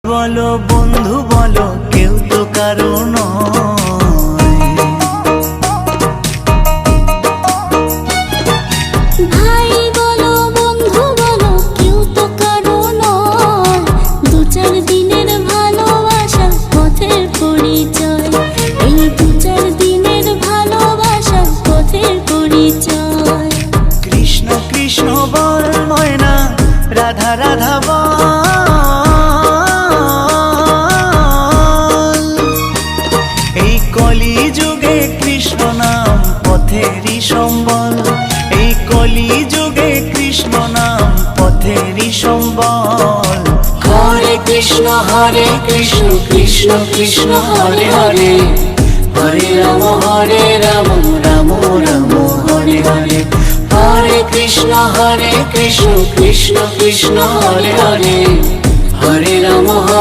বলো বন্ধু বলো কেউ তো কারো নয়। ভাই বলো বন্ধু বলো কেউ তো কারো নয়। দু চার দিনের ভালোবাসার পথের পরিচয়, এই দু চার দিনের ভালোবাসার পথের পরিচয়। কৃষ্ণ কৃষ্ণ বল ময়না, রাধা রাধা বল। এই কলি যুগে কৃষ্ণ নাম পথেরই সম্বল, এই কলি যুগে কৃষ্ণ নাম পথেরই সম্বল। হরে কৃষ্ণ কৃষ্ণ কৃষ্ণ হরে হরে, হরে রাম রাম রাম হরে হরে। হরে কৃষ্ণ কৃষ্ণ কৃষ্ণ হরে হরে, হরে রাম